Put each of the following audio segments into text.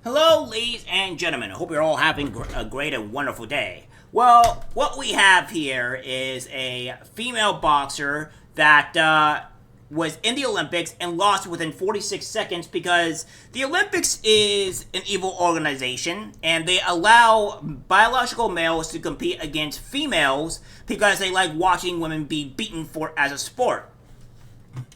Hello, ladies and gentlemen. I hope you're all having a great and wonderful day. Well, what we have here is a female boxer that was in the Olympics and lost within 46 seconds because the Olympics is an evil organization and they allow biological males to compete against females because they like watching women be beaten for as a sport.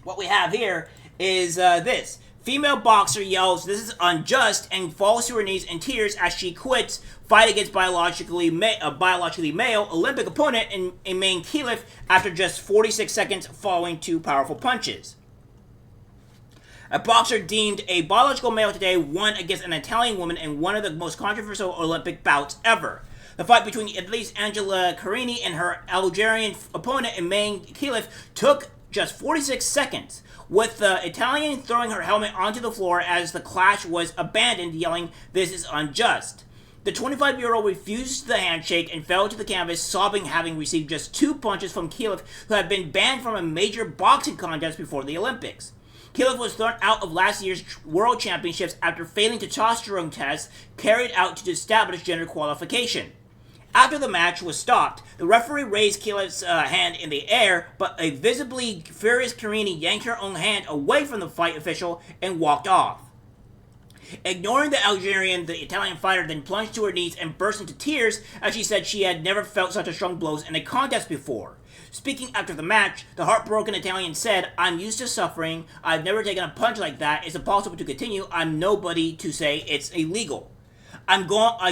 What we have here is this. Female boxer yells, "This is unjust," and falls to her knees in tears as she quits fight against biologically male Olympic opponent in Iman Khalif after just 46 seconds following two powerful punches. A boxer deemed a biological male today won against an Italian woman in one of the most controversial Olympic bouts ever. The fight between Italy's Angela Carini and her Algerian opponent Iman Khalif took just 46 seconds, with the Italian throwing her helmet onto the floor as the clash was abandoned, yelling, "This is unjust." The 25-year-old refused the handshake and fell to the canvas, sobbing, having received just two punches from Khalif, who had been banned from a major boxing contest before the Olympics. Khalif was thrown out of last year's World Championships after failing testosterone tests carried out to establish gender qualification. After the match was stopped, the referee raised Khalif's hand in the air, but a visibly furious Carini yanked her own hand away from the fight official and walked off. Ignoring the Algerian, the Italian fighter then plunged to her knees and burst into tears as she said she had never felt such a strong blows in a contest before. Speaking after the match, the heartbroken Italian said, "I'm used to suffering. I've never taken a punch like that. It's impossible to continue. I'm nobody to say it's illegal. I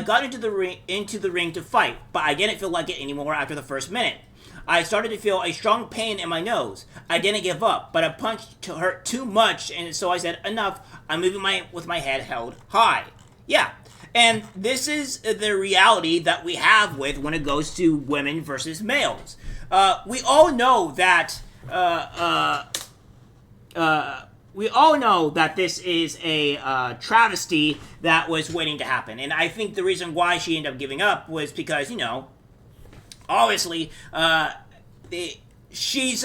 got into the ring to fight, but I didn't feel like it anymore after the first minute. I started to feel a strong pain in my nose. I didn't give up, but a punch hurt too much, and so I said, enough. I'm moving with my head held high." Yeah, and this is the reality that we have with when it goes to women versus males. We all know that this is a travesty that was waiting to happen. And I think the reason why she ended up giving up was because, obviously, she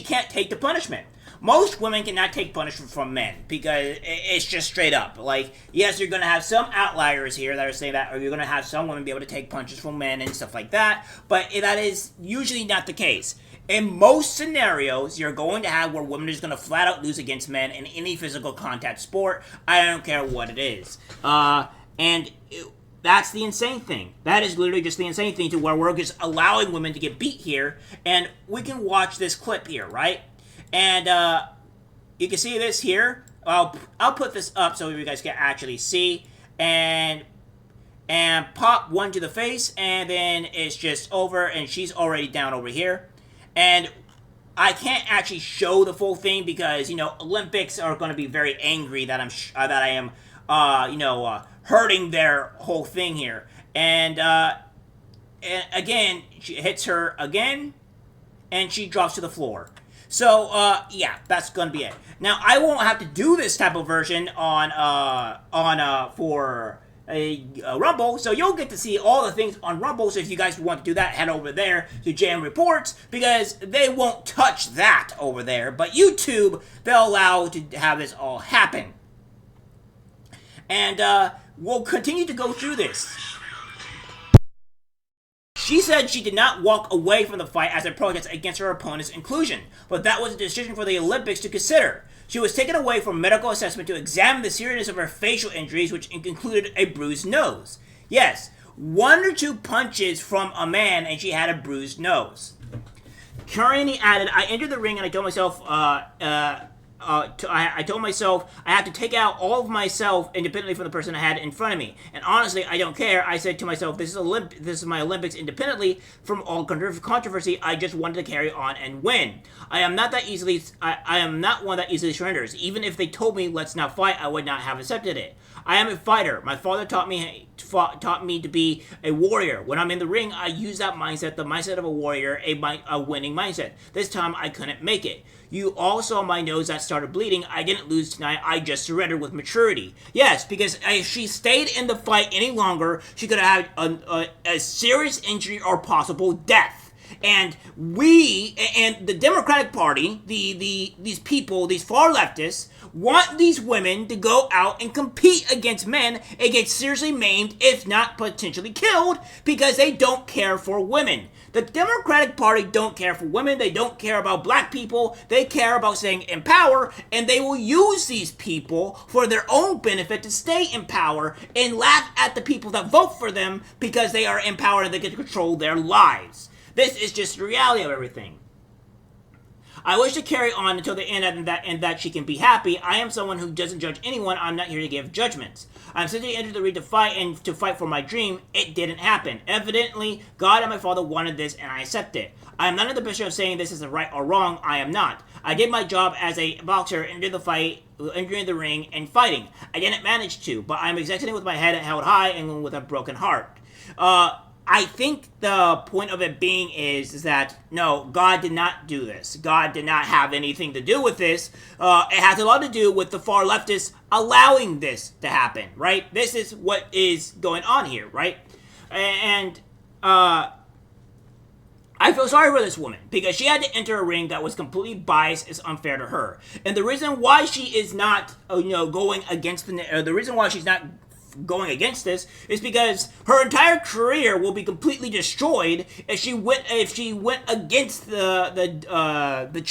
can't take the punishment. Most women cannot take punishment from men because it's just straight up. Like, yes, you're going to have some outliers here that are saying that, or you're going to have some women be able to take punches from men and stuff like that, but that is usually not the case. In most scenarios, you're going to have where women are just going to flat out lose against men in any physical contact sport. I don't care what it is. That's the insane thing. That is literally just the insane thing, to where we're just allowing women to get beat here. And we can watch this clip here, right? And you can see this here. I'll put this up so you guys can actually see. And pop one to the face, and then it's just over, and she's already down over here. And I can't actually show the full thing because, Olympics are going to be very angry that I am hurting their whole thing here. And again, she hits her again, and she drops to the floor. So, yeah, that's gonna be it. Now, I won't have to do this type of version for a Rumble, so you'll get to see all the things on Rumble. So if you guys want to do that, head over there to JM Reports, because they won't touch that over there. But YouTube, they'll allow to have this all happen. And we'll continue to go through this. She said she did not walk away from the fight as a protest against her opponent's inclusion, but that was a decision for the Olympics to consider. She was taken away for medical assessment to examine the seriousness of her facial injuries, which included a bruised nose. Yes, one or two punches from a man and she had a bruised nose. Carini added, "I entered the ring and I told myself, I told myself I have to take out all of myself independently from the person I had in front of me. And honestly, I don't care. I said to myself, this is my Olympics independently from all controversy. I just wanted to carry on and win. I am not one that easily surrenders. Even if they told me let's not fight, I would not have accepted it. I am a fighter. My father taught me to be a warrior. When I'm in the ring, I use that mindset, the mindset of a warrior, a winning mindset. This time, I couldn't make it. You all saw my nose that started bleeding. I didn't lose tonight. I just surrendered with maturity." Yes, because if she stayed in the fight any longer, she could have had a serious injury or possible death. And the Democratic Party, these people, these far leftists, want these women to go out and compete against men and get seriously maimed, if not potentially killed, because they don't care for women. The Democratic Party don't care for women. They don't care about black people. They care about staying in power, and they will use these people for their own benefit to stay in power and laugh at the people that vote for them because they are in power and they get to control their lives. This is just the reality of everything. I wish to carry on until the end and that she can be happy. I am someone who doesn't judge anyone. I'm not here to give judgments. I'm simply entered the ring to fight and to fight for my dream. It didn't happen. Evidently, God and my father wanted this and I accept it. I am not in the position of saying this is right or wrong. I am not. I did my job as a boxer, entered the fight, entering the ring and fighting. I didn't manage to, but I'm exiting with my head held high and with a broken heart. I think the point of it being is that, no, God did not do this. God did not have anything to do with this. It has a lot to do with the far leftists allowing this to happen, right? This is what is going on here, right? And I feel sorry for this woman because she had to enter a ring that was completely biased. It's unfair to her. And the reason why she is not, going against the reason why she's not going against this is because her entire career will be completely destroyed if she went against the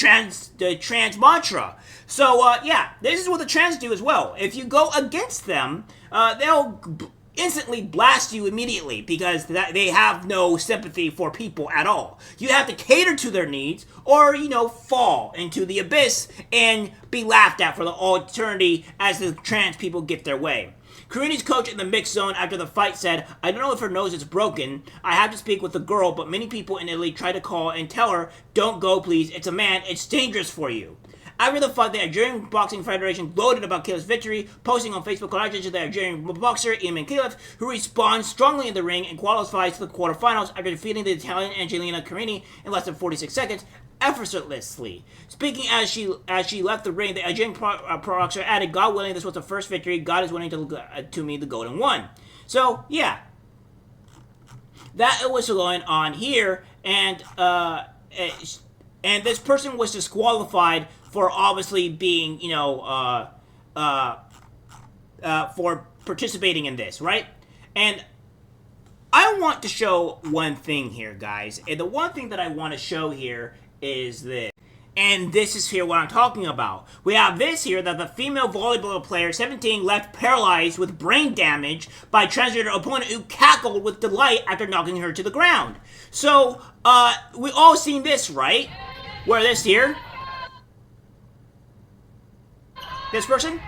trans mantra. So yeah, this is what the trans do as well. If you go against them, they'll instantly blast you immediately because they have no sympathy for people at all. You have to cater to their needs or, fall into the abyss and be laughed at for the all eternity as the trans people get their way. Karini's coach in the mixed zone after the fight said, I don't know if her nose is broken. I have to speak with the girl, but many people in Italy try to call and tell her, don't go please, it's a man, it's dangerous for you. After the fight, the Algerian Boxing Federation gloated about Kilev's victory, posting on Facebook congratulations to the Algerian boxer Iman Kilev, who responds strongly in the ring and qualifies to the quarterfinals after defeating the Italian Angelina Carini in less than 46 seconds, effortlessly. Speaking as she left the ring, the Algerian boxer added, God willing, this was the first victory. God is willing to me the golden one. So, yeah. That was going on here, and this person was disqualified for obviously being, for participating in this, right? And I want to show one thing here, guys. And the one thing that I want to show here is this. And this is here what I'm talking about. We have this here that the female volleyball player, 17, left paralyzed with brain damage by transgender opponent who cackled with delight after knocking her to the ground. So, we all seen this, right? Where this here? This person?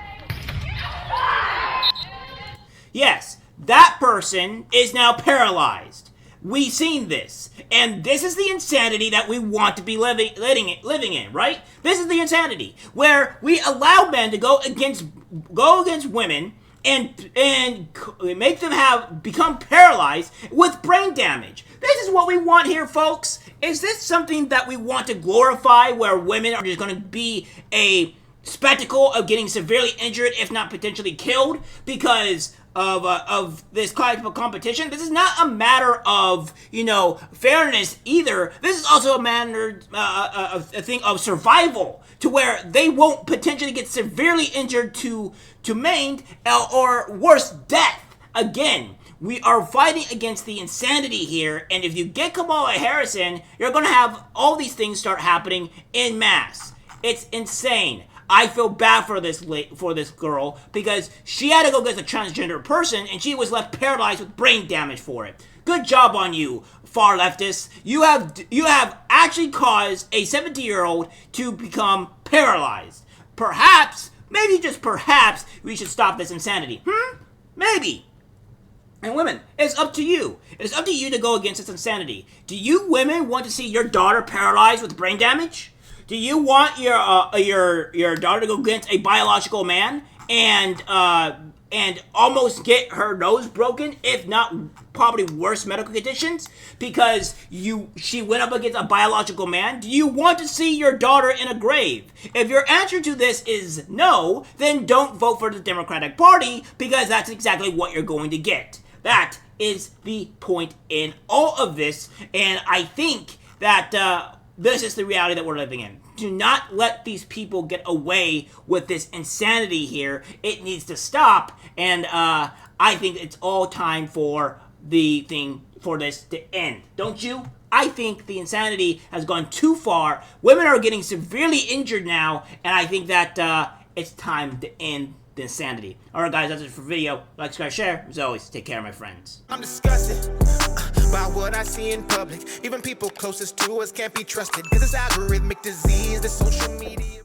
Yes, that person is now paralyzed. We've seen this. And this is the insanity that we want to be living in, right? This is the insanity. Where we allow men to go against women and make them become paralyzed with brain damage. This is what we want here, folks. Is this something that we want to glorify, where women are just going to be a spectacle of getting severely injured, if not potentially killed, because of this type of competition? This is not a matter of, fairness either. This is also a matter, a thing of survival, to where they won't potentially get severely injured to maimed or worse, death. Again, we are fighting against the insanity here, and if you get Kamala Harris in, you're going to have all these things start happening en masse. It's insane. I feel bad for this girl because she had to go against a transgender person and she was left paralyzed with brain damage for it. Good job on you, far leftists. You have actually caused a 17-year-old to become paralyzed. Perhaps, maybe just perhaps, we should stop this insanity. Maybe. And women, it's up to you. It's up to you to go against this insanity. Do you women want to see your daughter paralyzed with brain damage? Do you want your daughter to go against a biological man and almost get her nose broken, if not probably worse medical conditions, because she went up against a biological man? Do you want to see your daughter in a grave? If your answer to this is no, then don't vote for the Democratic Party, because that's exactly what you're going to get. That is the point in all of this, and I think that this is the reality that we're living in. Do not let these people get away with this insanity here. It needs to stop, and I think it's all time for this to end. Don't you? I think the insanity has gone too far. Women are getting severely injured now, and I think that it's time to end the insanity. Alright guys, that's it for the video. Like, subscribe, share. As always, take care, my friends. I'm disgusted by what I see in public. Even people closest to us can't be trusted, 'cause it's algorithmic disease, the social media.